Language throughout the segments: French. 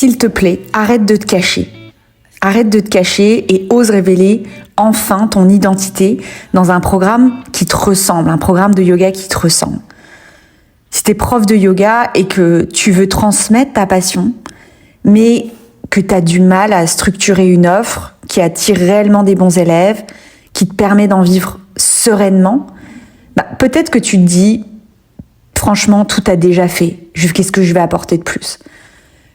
s'il te plaît, arrête de te cacher. Arrête de te cacher et ose révéler enfin ton identité dans un programme qui te ressemble, un programme de yoga qui te ressemble. Si t'es prof de yoga et que tu veux transmettre ta passion, mais que t'as du mal à structurer une offre qui attire réellement des bons élèves, qui te permet d'en vivre sereinement, peut-être que tu te dis, franchement, tout a déjà fait. Qu'est-ce que je vais apporter de plus ?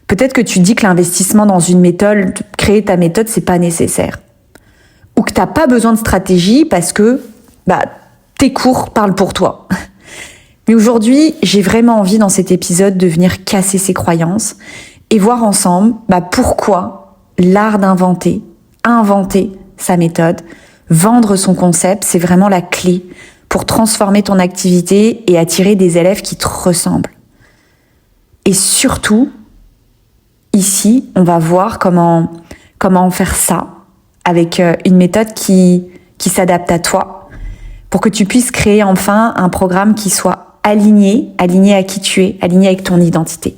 Peut-être que tu te dis que l'investissement dans une méthode, créer ta méthode, c'est pas nécessaire. Ou que t'as pas besoin de stratégie parce que tes cours parlent pour toi. Mais aujourd'hui, j'ai vraiment envie dans cet épisode de venir casser ces croyances et voir ensemble pourquoi l'art d'inventer, inventer sa méthode, vendre son concept, c'est vraiment la clé pour transformer ton activité et attirer des élèves qui te ressemblent. Et surtout, ici, on va voir comment faire ça avec une méthode qui s'adapte à toi pour que tu puisses créer enfin un programme qui soit aligné à qui tu es, aligné avec ton identité.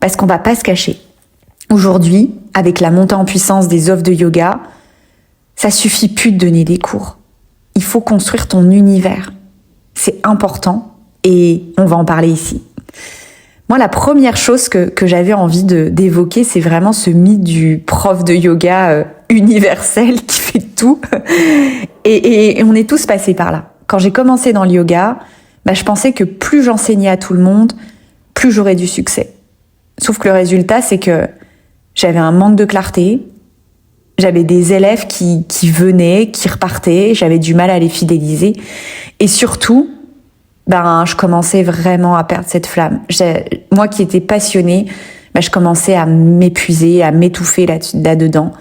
Parce qu'on va pas se cacher. Aujourd'hui, avec la montée en puissance des offres de yoga, ça suffit plus de donner des cours. Il faut construire ton univers. C'est important et on va en parler ici. Moi, la première chose que j'avais envie d'évoquer, c'est vraiment ce mythe du prof de yoga universel qui fait tout. Et on est tous passés par là. Quand j'ai commencé dans le yoga, je pensais que plus j'enseignais à tout le monde, plus j'aurais du succès. Sauf que le résultat, c'est que j'avais un manque de clarté, j'avais des élèves qui venaient, qui repartaient, j'avais du mal à les fidéliser. Et surtout, je commençais vraiment à perdre cette flamme. Moi qui étais passionnée, je commençais à m'épuiser, à m'étouffer là-dedans.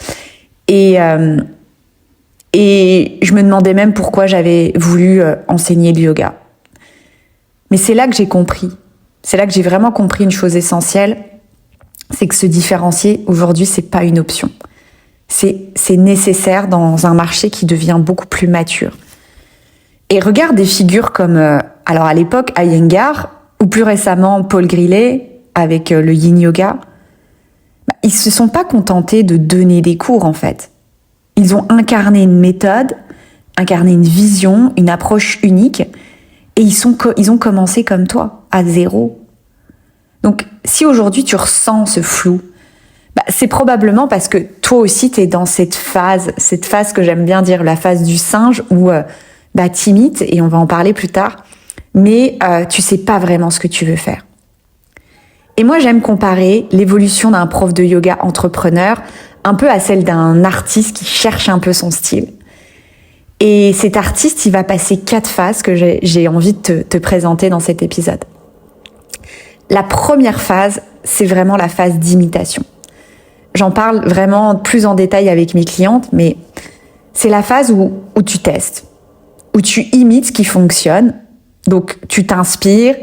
Et je me demandais même pourquoi j'avais voulu enseigner le yoga. Mais c'est là que j'ai compris. C'est là que j'ai vraiment compris une chose essentielle, c'est que se différencier aujourd'hui, c'est pas une option. C'est nécessaire dans un marché qui devient beaucoup plus mature. Et regarde des figures comme, alors à l'époque, Iyengar, ou plus récemment Paul Grillet, avec le Yin Yoga. Ils se sont pas contentés de donner des cours, en fait. Ils ont incarné une méthode, incarné une vision, une approche unique, et ils ont commencé comme toi, à zéro. Donc, si aujourd'hui tu ressens ce flou, c'est probablement parce que toi aussi t'es dans cette phase que j'aime bien dire, la phase du singe, où t'imites, et on va en parler plus tard, mais tu sais pas vraiment ce que tu veux faire. Et moi, j'aime comparer l'évolution d'un prof de yoga entrepreneur un peu à celle d'un artiste qui cherche un peu son style. Et cet artiste, il va passer 4 phases que j'ai envie de te présenter dans cet épisode. La première phase, c'est vraiment la phase d'imitation. J'en parle vraiment plus en détail avec mes clientes, mais c'est la phase où tu testes, où tu imites ce qui fonctionne. Donc, tu t'inspires,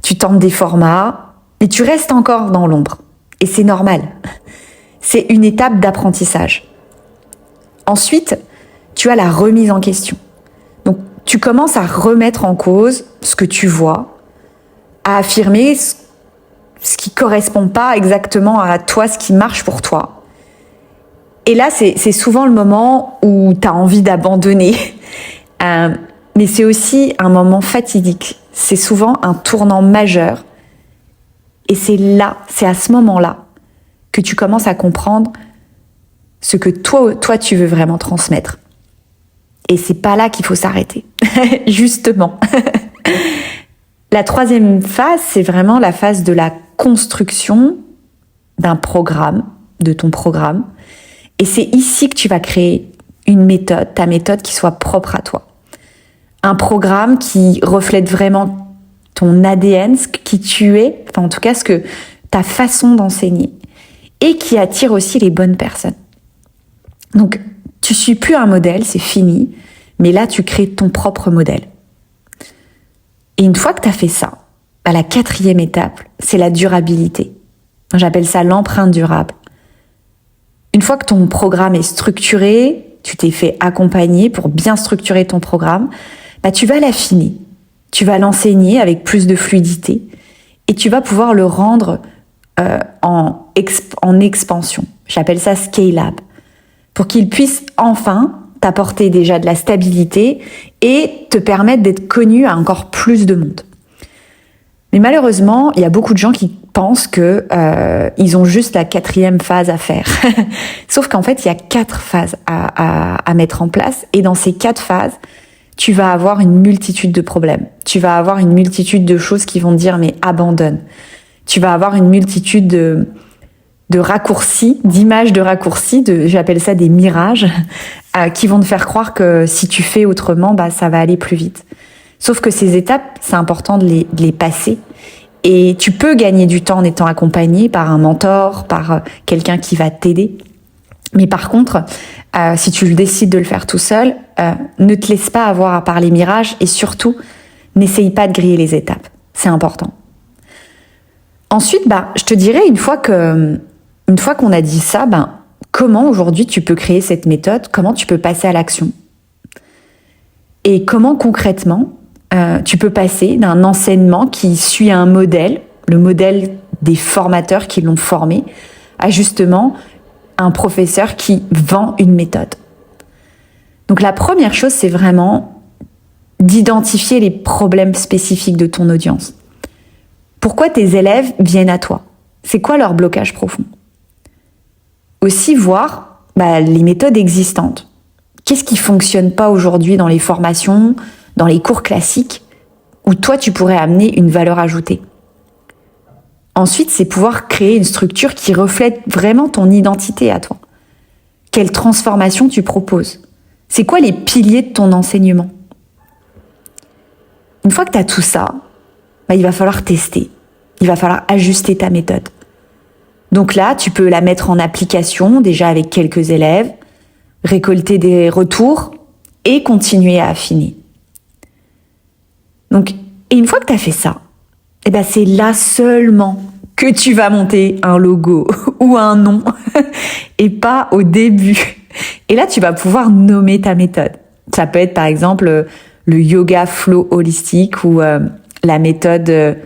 tu tentes des formats, mais tu restes encore dans l'ombre. Et c'est normal. C'est une étape d'apprentissage. Ensuite, tu as la remise en question. Donc, tu commences à remettre en cause ce que tu vois, à affirmer ce qui correspond pas exactement à toi, ce qui marche pour toi. Et là, c'est souvent le moment où tu as envie d'abandonner. Mais c'est aussi un moment fatidique. C'est souvent un tournant majeur. Et c'est à ce moment-là que tu commences à comprendre ce que toi tu veux vraiment transmettre. Et c'est pas là qu'il faut s'arrêter. Justement. La troisième phase, c'est vraiment la phase de la construction d'un programme, de ton programme. Et c'est ici que tu vas créer une méthode, ta méthode qui soit propre à toi. Un programme qui reflète vraiment ton ADN, qui tu es, enfin en tout cas ta façon d'enseigner, et qui attire aussi les bonnes personnes. Donc, tu suis plus un modèle, c'est fini, mais là, tu crées ton propre modèle. Et une fois que tu as fait ça, la 4e étape, c'est la durabilité. J'appelle ça l'empreinte durable. Une fois que ton programme est structuré, tu t'es fait accompagner pour bien structurer ton programme, tu vas l'affiner. Tu vas l'enseigner avec plus de fluidité et tu vas pouvoir le rendre en en expansion. J'appelle ça scale up. Pour qu'il puisse enfin t'apporter déjà de la stabilité et te permettre d'être connu à encore plus de monde. Mais malheureusement, il y a beaucoup de gens qui pensent que ils ont juste la 4e phase à faire. Sauf qu'en fait, il y a 4 phases à mettre en place. Et dans ces 4 phases, tu vas avoir une multitude de problèmes. Tu vas avoir une multitude de choses qui vont te dire mais abandonne. Tu vas avoir une multitude de raccourcis, d'images de raccourcis, j'appelle ça des mirages, qui vont te faire croire que si tu fais autrement, ça va aller plus vite. Sauf que ces étapes, c'est important de les passer. Et tu peux gagner du temps en étant accompagné par un mentor, par quelqu'un qui va t'aider. Mais par contre, si tu décides de le faire tout seul, ne te laisse pas avoir par les mirages et surtout, n'essaye pas de griller les étapes. C'est important. Ensuite, je te dirais, une fois qu'on a dit ça, comment aujourd'hui tu peux créer cette méthode, comment tu peux passer à l'action et comment concrètement tu peux passer d'un enseignement qui suit un modèle, le modèle des formateurs qui l'ont formé, à justement un professeur qui vend une méthode. Donc la première chose, c'est vraiment d'identifier les problèmes spécifiques de ton audience. Pourquoi tes élèves viennent à toi? C'est quoi leur blocage profond? Aussi voir les méthodes existantes. Qu'est-ce qui fonctionne pas aujourd'hui dans les formations, dans les cours classiques, où toi tu pourrais amener une valeur ajoutée? Ensuite, c'est pouvoir créer une structure qui reflète vraiment ton identité à toi. Quelle transformation tu proposes? C'est quoi les piliers de ton enseignement? Une fois que tu as tout ça, il va falloir tester. Il va falloir ajuster ta méthode. Donc là, tu peux la mettre en application, déjà avec quelques élèves, récolter des retours et continuer à affiner. Donc, et une fois que tu as fait ça, c'est là seulement que tu vas monter un logo ou un nom et pas au début. Et là, tu vas pouvoir nommer ta méthode. Ça peut être par exemple le yoga flow holistique ou la méthode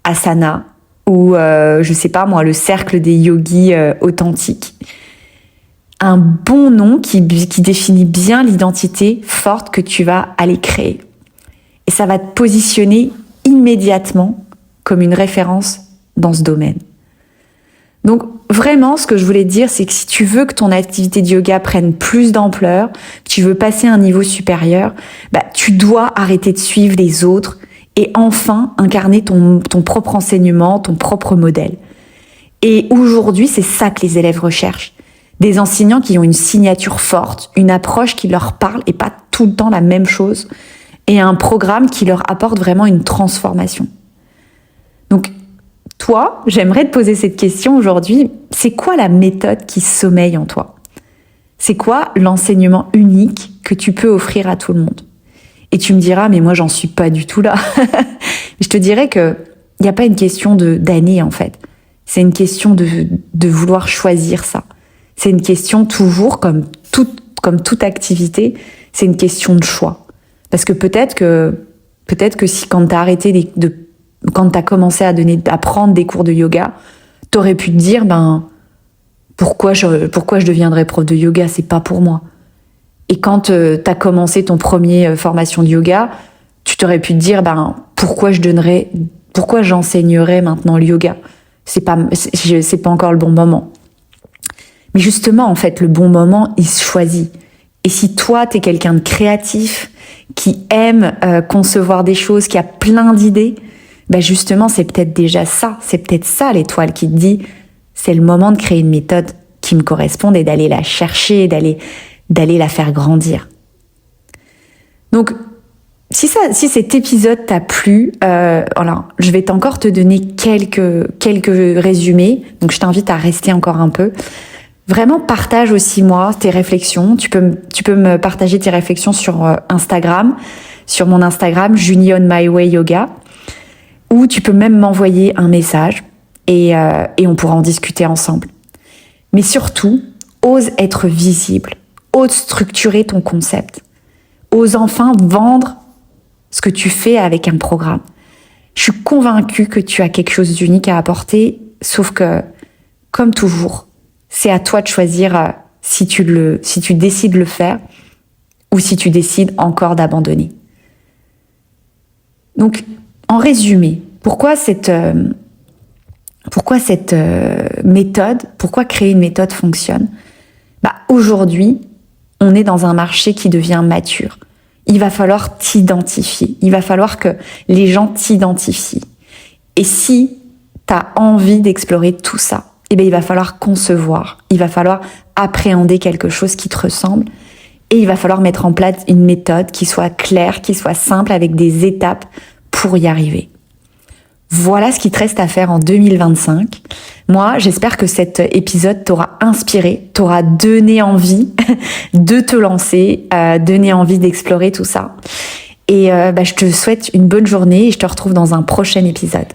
Asana ou je sais pas moi, le cercle des yogis authentiques. Un bon nom qui définit bien l'identité forte que tu vas aller créer. Et ça va te positionner immédiatement comme une référence dans ce domaine. Donc vraiment, ce que je voulais te dire, c'est que si tu veux que ton activité de yoga prenne plus d'ampleur, que tu veux passer à un niveau supérieur, tu dois arrêter de suivre les autres et enfin incarner ton propre enseignement, ton propre modèle. Et aujourd'hui, c'est ça que les élèves recherchent. Des enseignants qui ont une signature forte, une approche qui leur parle et pas tout le temps la même chose, et un programme qui leur apporte vraiment une transformation. Donc, toi, j'aimerais te poser cette question aujourd'hui. C'est quoi la méthode qui sommeille en toi? C'est quoi l'enseignement unique que tu peux offrir à tout le monde? Et tu me diras, mais moi, j'en suis pas du tout là. Je te dirais que il n'y a pas une question d'année, en fait. C'est une question de vouloir choisir ça. C'est une question toujours, comme toute activité, c'est une question de choix. Parce que peut-être que si quand t'as arrêté quand t'as commencé à prendre des cours de yoga, t'aurais pu te dire, pourquoi je deviendrais prof de yoga? C'est pas pour moi. Et quand t'as commencé ton premier formation de yoga, tu t'aurais pu te dire, pourquoi j'enseignerais maintenant le yoga? C'est pas encore le bon moment. Mais justement, en fait, le bon moment, il se choisit. Et si toi, t'es quelqu'un de créatif, qui aime concevoir des choses, qui a plein d'idées, justement, c'est peut-être déjà ça. C'est peut-être ça l'étoile qui te dit, c'est le moment de créer une méthode qui me corresponde et d'aller la chercher, d'aller la faire grandir. Donc, si cet épisode t'a plu, je vais encore te donner quelques résumés. Donc, je t'invite à rester encore un peu. Vraiment, partage aussi moi tes réflexions. Tu peux me partager tes réflexions sur Instagram, sur mon Instagram Junie on My Way Yoga, ou tu peux même m'envoyer un message et on pourra en discuter ensemble. Mais surtout, ose être visible, ose structurer ton concept, ose enfin vendre ce que tu fais avec un programme. Je suis convaincue que tu as quelque chose d'unique à apporter, sauf que comme toujours, c'est à toi de choisir si tu décides de le faire ou si tu décides encore d'abandonner. Donc, en résumé, pourquoi cette méthode, pourquoi créer une méthode fonctionne? Aujourd'hui, on est dans un marché qui devient mature. Il va falloir t'identifier. Il va falloir que les gens t'identifient. Et si tu as envie d'explorer tout ça, il va falloir concevoir. Il va falloir appréhender quelque chose qui te ressemble. Et il va falloir mettre en place une méthode qui soit claire, qui soit simple, avec des étapes pour y arriver. Voilà ce qu'il te reste à faire en 2025. Moi, j'espère que cet épisode t'aura inspiré, t'aura donné envie de te lancer, donné envie d'explorer tout ça. Et je te souhaite une bonne journée et je te retrouve dans un prochain épisode.